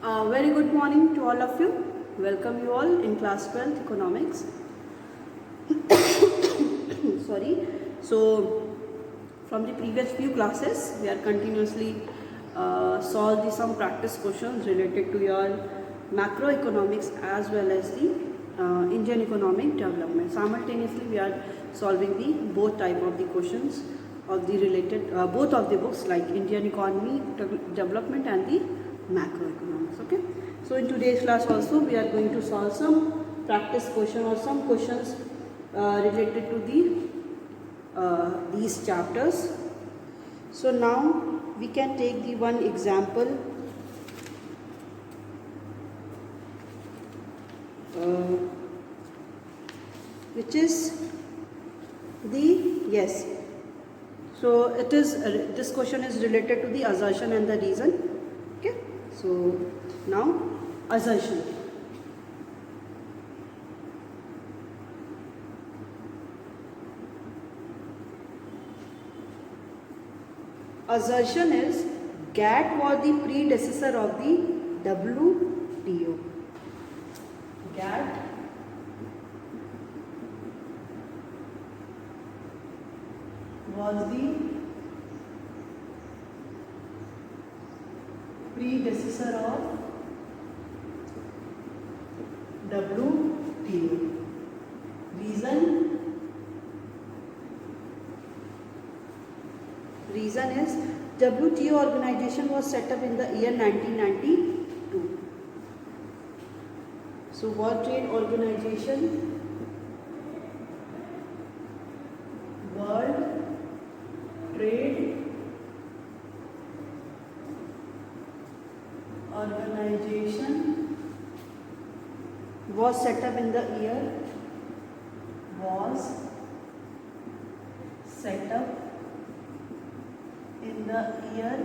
Very good morning to all of you. Welcome you all in class 12 economics. Sorry. So from the previous few classes we are continuously solve some practice questions related to your macroeconomics as well as the Indian economic development. Simultaneously we are solving the both type of the questions of the related both of the books like Indian economy development and the macroeconomics. Okay, so in today's class also we are going to solve some practice question or some questions related to the these chapters. So now we can take the one example which is the yes. So it is this question is related to the assertion and the reason. Okay, so now assertion. Assertion is GATT was the predecessor of the WTO. GATT was the predecessor of WTO. Reason is WTO organization was set up in the year 1992. So World Trade Organization, World Trade Organization was set up in the year in the year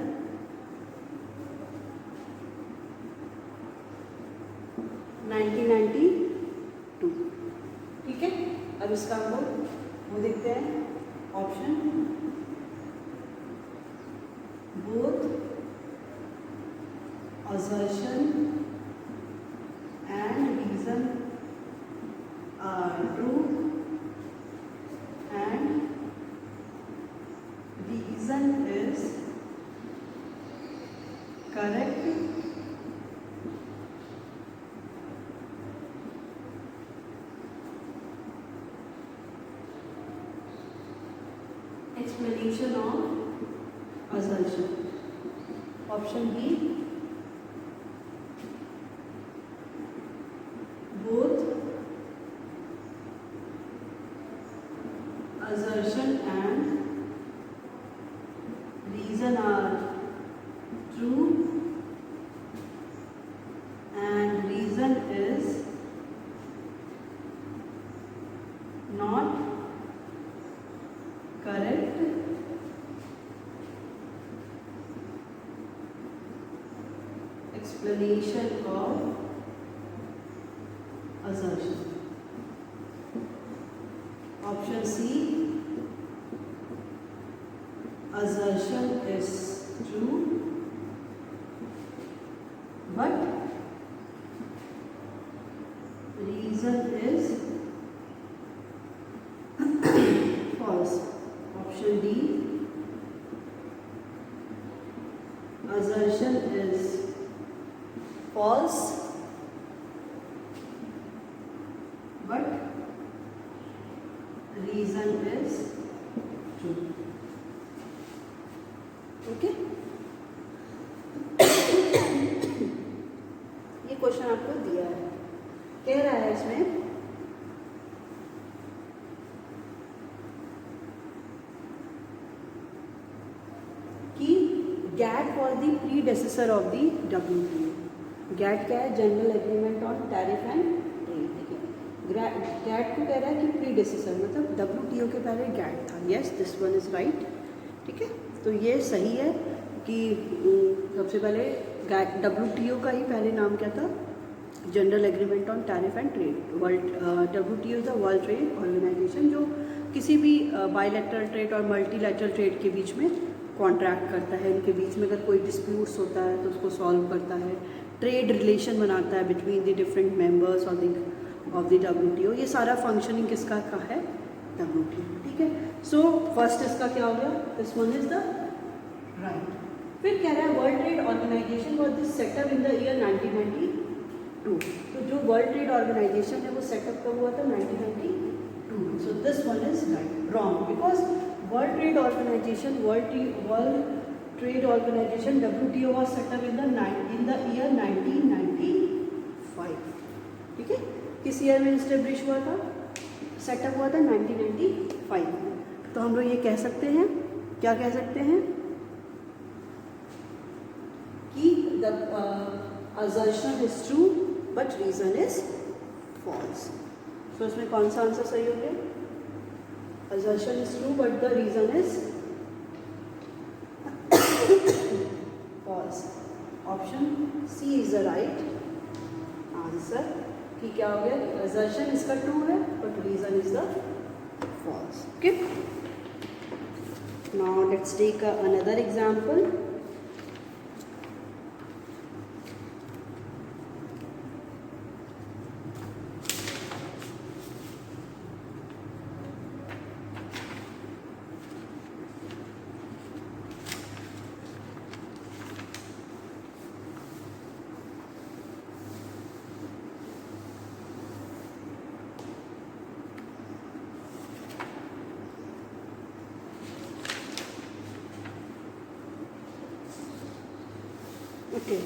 1992. ठीक है, अब इसका हम लोग वो देखते हैं option both assertion and reason are true and reason is correct explanation of assertion. Option B, both assertion and reason are true and reason is not correct explanation of assertion. Option C, assertion is true but reason is false. Option D, assertion is false but reason is true. Okay, ये question आपको दिया है, कह रहा है इसमें कि GATT was the predecessor of the WTO. GATT क्या है? General agreement on tariff and trade. देखिए GATT को कह रहा है कि प्रीडेसेसर मतलब WTO के पहले GATT था. Yes, this one is right. ठीक है, तो ये सही है कि सबसे पहले WTO का ही पहले नाम क्या था? General agreement on tariff and trade. WTO is the world trade organisation जो किसी भी बायलैटरल ट्रेड और मल्टीलैटरल ट्रेड के बीच में कॉन्ट्रैक्ट करता है. इनके बीच में अगर कोई डिस्प्यूट्स होता है तो उसको सॉल्व करता है. ट्रेड रिलेशन बनाता है between the different members of the WTO। ये सारा फंक्शनिंग किसका का है? WTO, ठीक है। सो फर्स्ट इसका क्या हो गया? This one is the right. फिर कह रहा है World trade Organization was this setup in the year 1992। तो जो वर्ल्ड ट्रेड ऑर्गेनाइजेशन है वो सेटअप कब हुआ था? 1992। So this one is right, wrong, because World trade Organization World trade Organization WTO was set up in the year 1995, ठीक है। किस ईयर में इस्टेब्लिश हुआ था? सेटअप हुआ था 1995 में। तो हम लोग ये कह सकते हैं, क्या कह सकते हैं कि the assertion is true but reason is false। तो इसमें कौन सा आंसर सही हो गया? assertion is true but the reason is false। Option C is the right answer। कि क्या हो गया? assertion इसका true है but reason is the false। okay, now let's take another example। okay,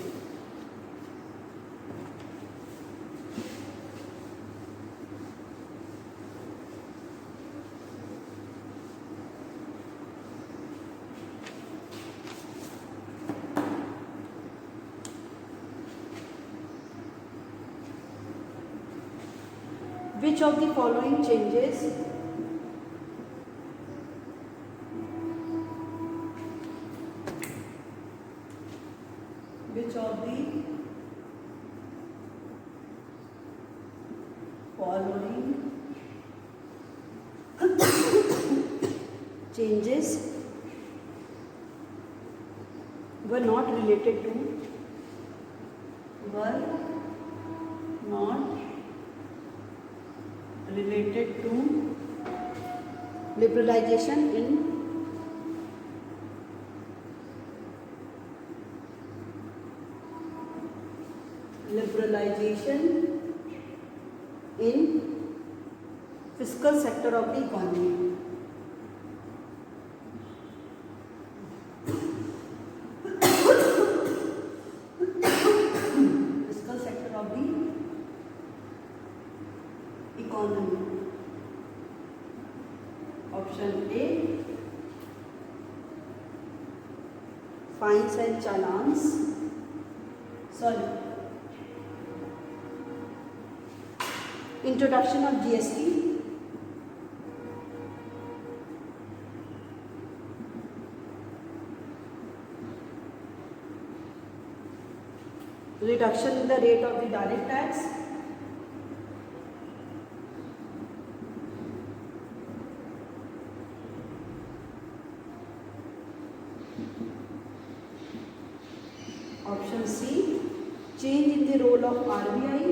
which of the following changes which of the following changes were not related to liberalization in fiscal sector of the economy। fiscal sector of the economy। Option A fines and challans, sorry, introduction of GST, reduction in the rate of the direct tax, option C change in the role of RBI,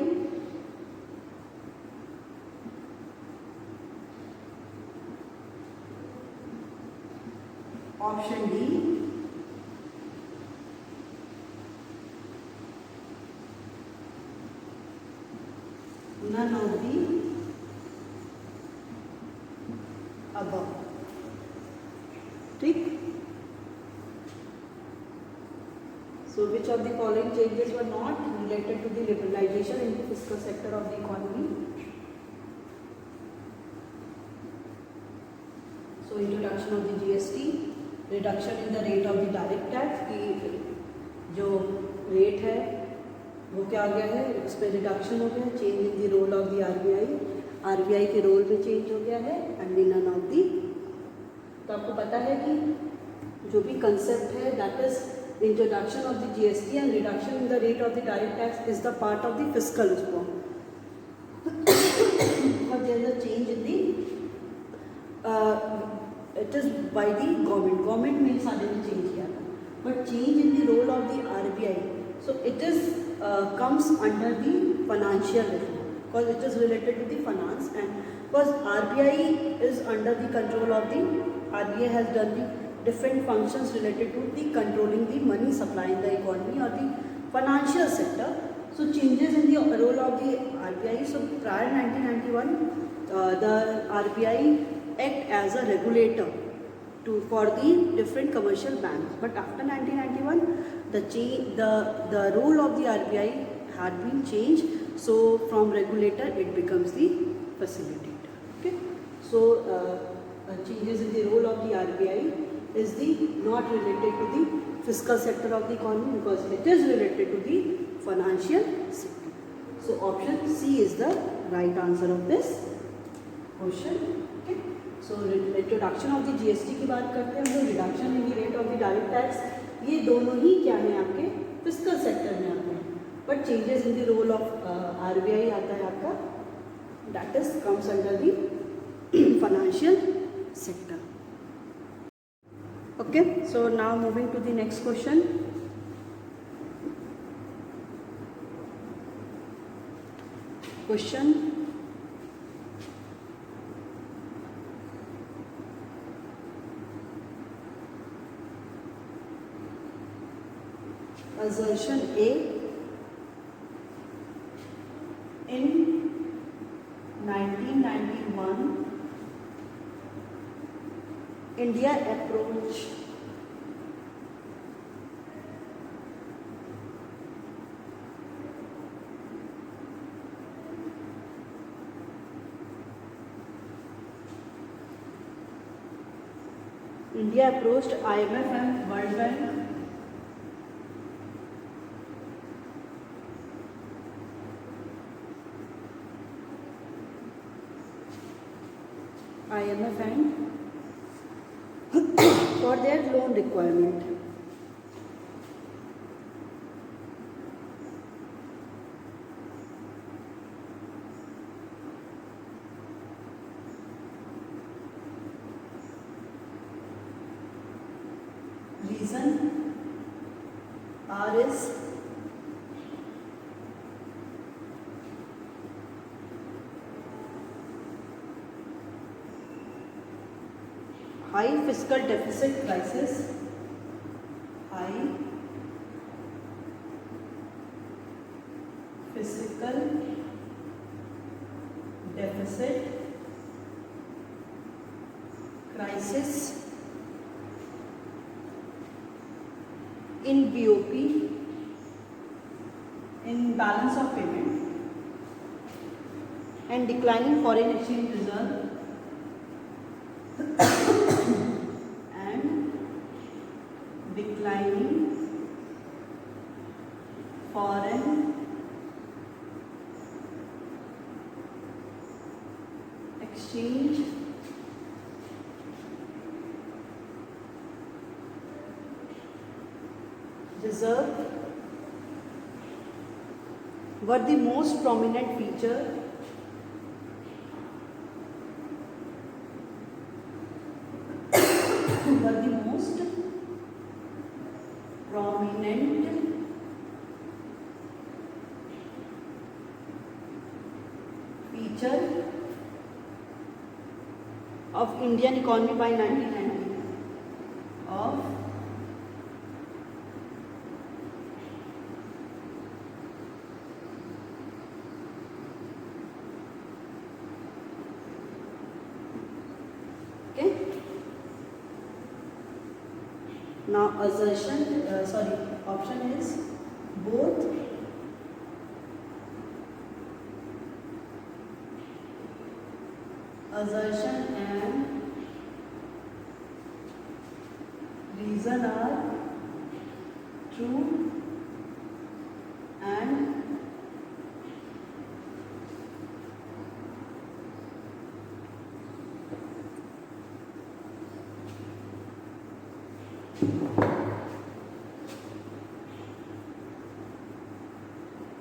option D none of the above। ठीक। So which of the following changes were not related to the liberalization in the fiscal sector of the economy? So introduction of the GST, reduction in the rate of the direct tax, की जो rate है वो क्या आ गया है, इस पर reduction हो गया है। Change in the role of the RBI के रोल में चेंज हो गया है। एंड नन ऑफ दी, तो आपको पता है कि जो भी कंसेप्ट है that is introduction of the GST and reduction in the rate of the direct tax is the part of the fiscal reform, but there is a change in the it is by the government ने सारे ने change किया था, but change in the role of the RBI, so it is comes under the financial reform because it is related to the finance, and because RBI is under the control of the RBI has done the different functions related to the controlling the money supply in the economy or the financial sector. So changes in the role of the RBI. So prior 1991, the RBI act as a regulator for the different commercial banks. But after 1991, the role of the RBI had been changed. So from regulator, it becomes the facilitator. Okay. So changes in the role of the RBI is the not related to the fiscal sector of the economy because it is related to the financial sector. So option C is the right answer of this question. Okay. So introduction of the GST की बात करते हैं हम लोग, reduction in the rate of the direct tax, ये दोनों ही क्या है आपके फिस्कल सेक्टर में आते हैं, but changes in the role of RBI आता है आपका, that is comes under the financial sector. Okay, so now moving to the next question. Assertion A. In 1991, India approached IMF and World Bank for their loan requirement. Reason R is high fiscal deficit crisis, high fiscal deficit crisis in BOP, in balance of payment, and declining foreign exchange reserve and declining foreign exchange reserve were the most prominent feature of Indian economy by 1990 of okay. Now assertion option is both assertion and reason are true and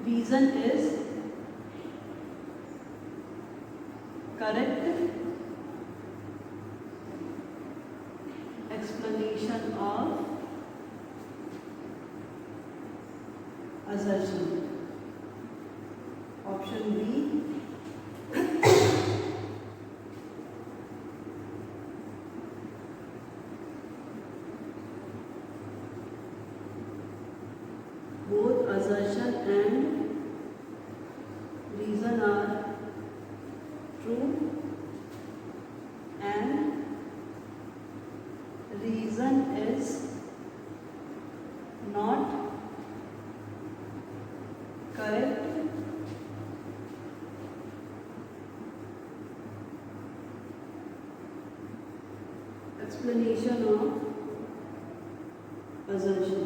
reason is correct explanation of assertion. Option B. Both assertion and reason are true, and reason is not correct. Explanation of assertion.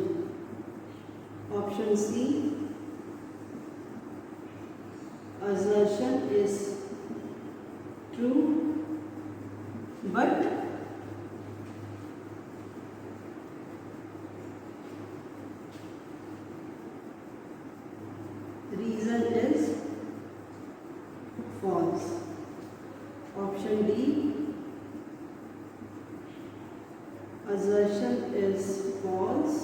Option C. Assertion is true, but reason is false. Option D. Assertion is false,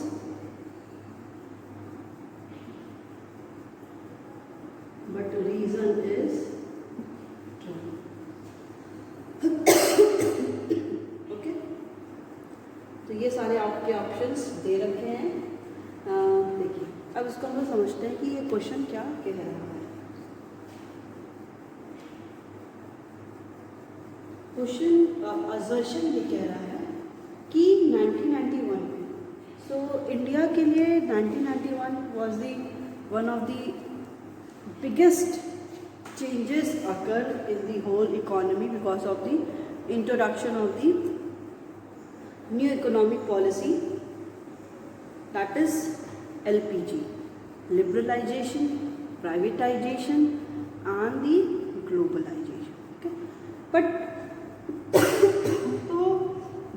but reason is true. Okay, तो ये सारे आपके options दे रखे हैं। देखिए, अब इसको हम लोग समझते हैं कि ये क्वेश्चन क्या कह रहा है। क्वेश्चन असर्शन ये कह रहा है कि 1991 में, सो इंडिया के लिए 1991 was the one of the biggest changes occurred in the whole economy because of the introduction of the new economic policy, that is LPG, liberalization, privatization and the globalization. Okay, but so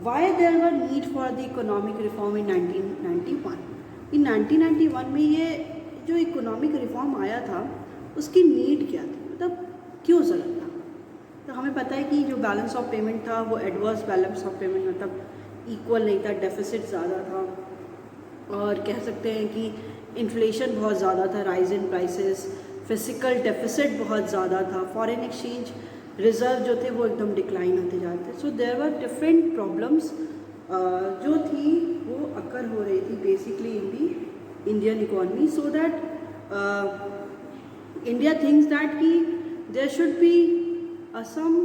why there were need for the economic reform in 1991? In 1991 में ये जो economic reform आया था उसकी need क्या थी, मतलब क्यों ज़रूरत था। तो हमें पता है कि जो बैलेंस ऑफ पेमेंट था वो एडवर्स बैलेंस ऑफ पेमेंट, मतलब इक्वल नहीं था, डेफिसिट ज़्यादा था, और कह सकते हैं कि इन्फ्लेशन बहुत ज़्यादा था, rise in prices, physical deficit बहुत ज़्यादा था, फॉरेन एक्सचेंज रिजर्व जो थे वो एकदम डिक्लाइन होते जाते थे। So there were different problems जो थी वो अकर हो रही थी basically in the Indian economy, so that India thinks that there should be some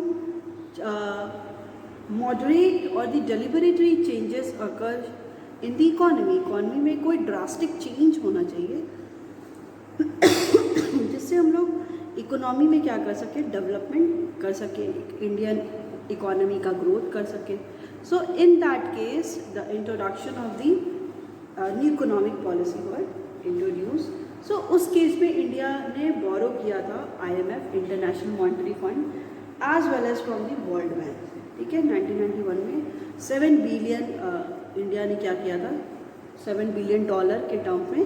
moderate or the deliberatory changes occur in the economy. Economy में कोई drastic change होना चाहिए जिससे हम लोग इकोनॉमी में क्या कर सके, डेवलपमेंट कर सके, इंडियन इकोनॉमी का ग्रोथ कर सके। So in that case the introduction of the new economic policy were introduce. So उस केस में इंडिया ने बोरो किया था IMF, international monetary fund, as well as from the world bank. ठीक है, 1991 में 7 बिलियन इंडिया ने क्या किया था, $7 बिलियन के टर्म में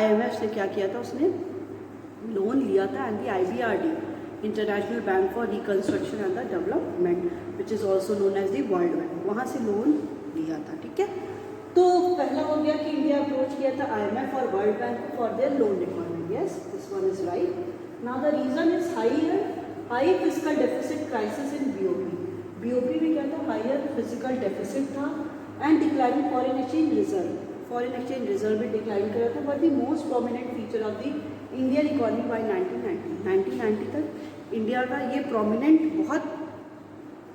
IMF से क्या किया था, उसने लोन लिया था, and the IBRD, International Bank for Reconstruction and the Development, which is also known as the world Bank, वहाँ से लोन लिया था। ठीक है, तो पहला हो गया कि इंडिया अप्रोच किया था IMF और World Bank for their loan requirement. Yes, this one is right. Now the reason is high physical deficit crisis in BOP में क्या था, हायर फिजिकल डेफिसिट था and declining foreign exchange reserve भी decline कर रहा था। But the most prominent feature of the Indian economy by 1990 तक India का ये प्रोमिनेंट बहुत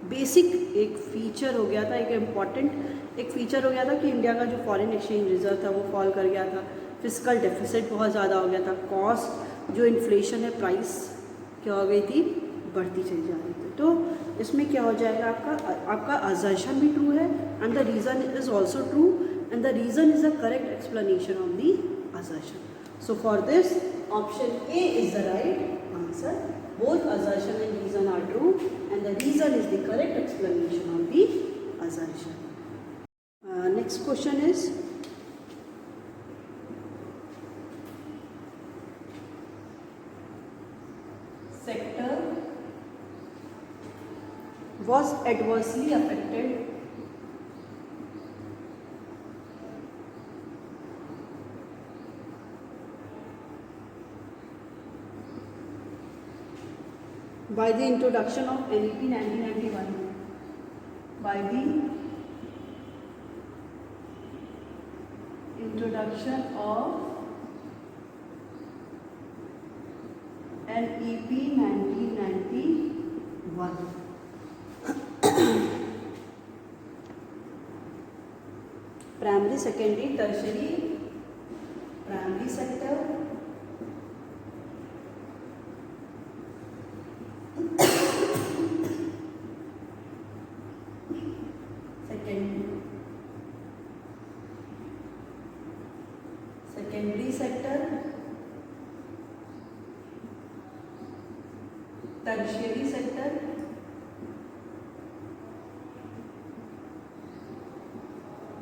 बेसिक एक फीचर हो गया था, एक इम्पॉर्टेंट एक फीचर हो गया था कि इंडिया का जो फॉरेन एक्सचेंज रिजर्व था वो फॉल कर गया था, फिजिकल डेफिसिट बहुत ज़्यादा हो गया था, कॉस्ट जो इन्फ्लेशन है, प्राइस क्या हो गई थी, बढ़ती चली जा रही थी। तो इसमें क्या हो जाएगा, आपका असर्शन भी ट्रू है and the reason is also true and the reason is the correct explanation of the assertion. So for this option A is the right answer. Both assertion and reason are true and the reason is the correct explanation of the assertion. Next question is, sector was adversely affected by the introduction of NEP 1991, by the introduction of NEP 1991. Primary, secondary, tertiary, primary sector, secondary sector, tertiary sector,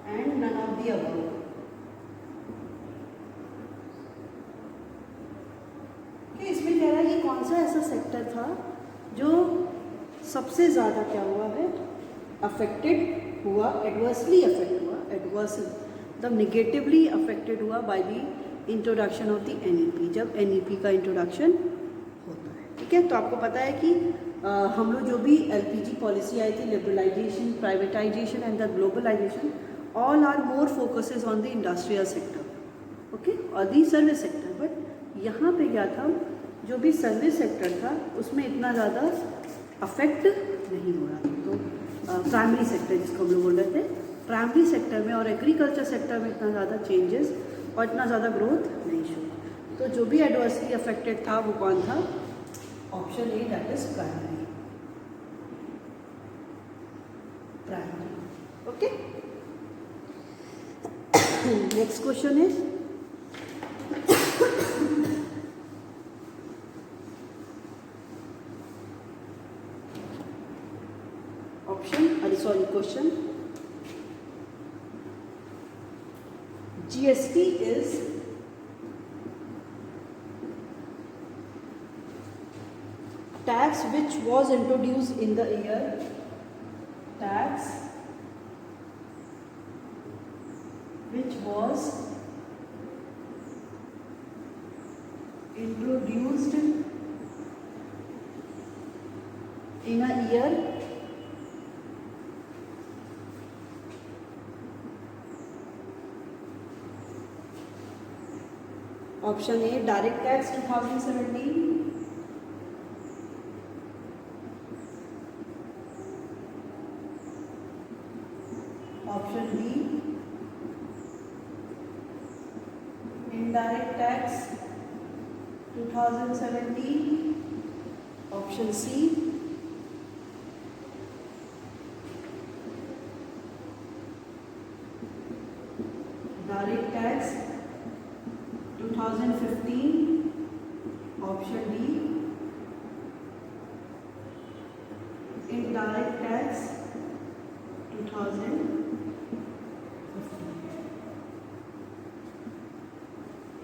and none of the above. कि इसमें कह रहा है कि कौन सा ऐसा sector था जो सबसे ज़्यादा क्या हुआ है, अफेक्टेड हुआ, एडवर्सली अफेक्ट हुआ, एडवर्स मतलब निगेटिवली अफेक्टेड हुआ by the introduction of the NEP, जब एनईपी का इंट्रोडक्शन होता है। ठीक है, तो आपको पता है कि हम लोग जो भी एलपीजी पॉलिसी आई थी, liberalisation, privatisation and the globalisation, all are more focuses on the industrial sector, okay, और द सर्विस सेक्टर। बट यहाँ पे क्या था, जो भी सर्विस सेक्टर था उसमें इतना ज़्यादा अफेक्ट नहीं हो रहा था। तो प्राइमरी सेक्टर जिसको हम लोग बोल रहे थे, प्राइमरी सेक्टर में और एग्रीकल्चर सेक्टर में इतना ज़्यादा चेंजेस और इतना ज़्यादा ग्रोथ नहीं शो। तो जो भी एडवर्सली अफेक्टेड था वो कौन था, option A, that is primary, primary. Okay, next question is question. GST is tax which was introduced in the year, tax which was introduced in a year option A direct tax 2017, option B indirect tax 2017, option C direct tax 2015, option D indirect tax 2015।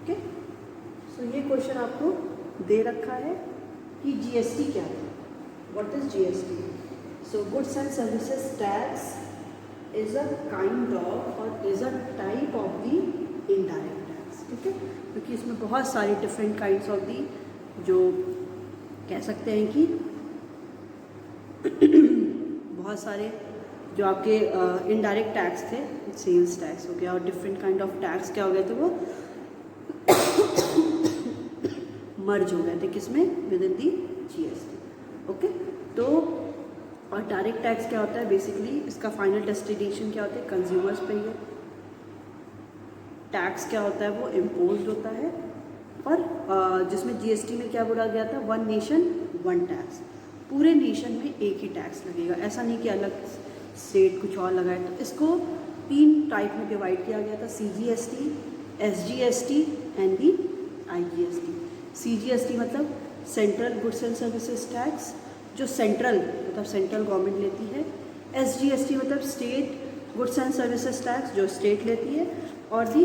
Okay, so ये question आपको दे रखा है कि GST क्या है, what is GST. So goods and services tax is a kind of और is a type of the indirect, ठीक है, क्योंकि इसमें बहुत सारी डिफरेंट काइंड्स ऑफ दी, जो कह सकते हैं कि बहुत सारे जो आपके इनडायरेक्ट टैक्स थे, सेल्स टैक्स हो गया और डिफरेंट काइंड ऑफ टैक्स क्या हो गए थे, वो मर्ज हो गए थे किसमें, with in the GST. Okay, तो और डायरेक्ट टैक्स क्या होता है, बेसिकली इसका फाइनल डेस्टिनेशन क्या होता है, कंज्यूमर्स पे ही है। टैक्स क्या होता है, वो इम्पोज्ड होता है, पर जिसमें जीएसटी में क्या बोला गया था, वन नेशन वन टैक्स, पूरे नेशन में एक ही टैक्स लगेगा, ऐसा नहीं कि अलग स्टेट कुछ और लगाए। तो इसको 3 टाइप में डिवाइड किया गया था, CGST, SGST and the IGST. CGST मतलब central goods and services tax, जो सेंट्रल मतलब सेंट्रल गवर्नमेंट लेती है। एसजीएसटी मतलब state goods and services tax, जो स्टेट लेती है। और दी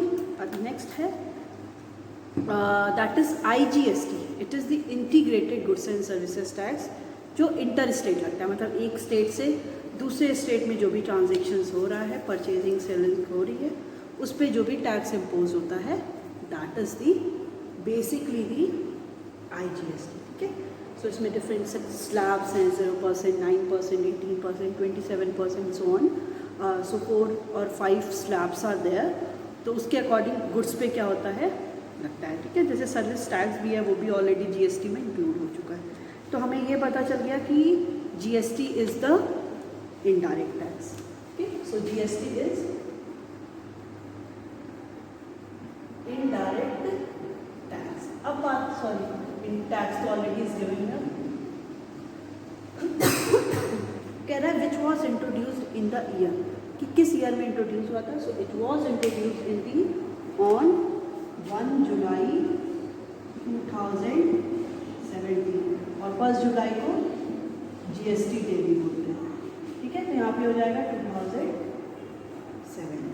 नेक्स्ट है that is IGST, it is the integrated goods and services tax, जो इंटर स्टेट लगता है, मतलब एक स्टेट से दूसरे स्टेट में जो भी ट्रांजेक्शन्स हो रहा है, परचेजिंग सेलिंग हो रही है, उस पर जो भी टैक्स इम्पोज होता है, that is the basically the IGST. ठीक है, सो इसमें डिफरेंट स्लैब्स हैं, 0%, 9%, 18%, 27%, सो ऑन. सो 4 और 5 स्लैब्स आर देयर. तो उसके अकॉर्डिंग गुड्स पे क्या होता है, लगता है. ठीक है, जैसे सर्विस टैक्स भी है वो भी ऑलरेडी जीएसटी में इंक्लूड हो चुका है. तो हमें ये पता चल गया कि GST is the indirect tax. Okay, so GST is indirect tax. अब बात, सॉरी, इन टैक्स तो ऑलरेडी इज गिवन है. कह रहा है which was introduced in the year, कि किस ईयर में इंट्रोड्यूस हुआ था. So it was introduced in the on 1 जुलाई 2017 और 1 जुलाई को जीएसटी डे भी बोलते हैं. ठीक है, तो यहाँ पे हो जाएगा 2017.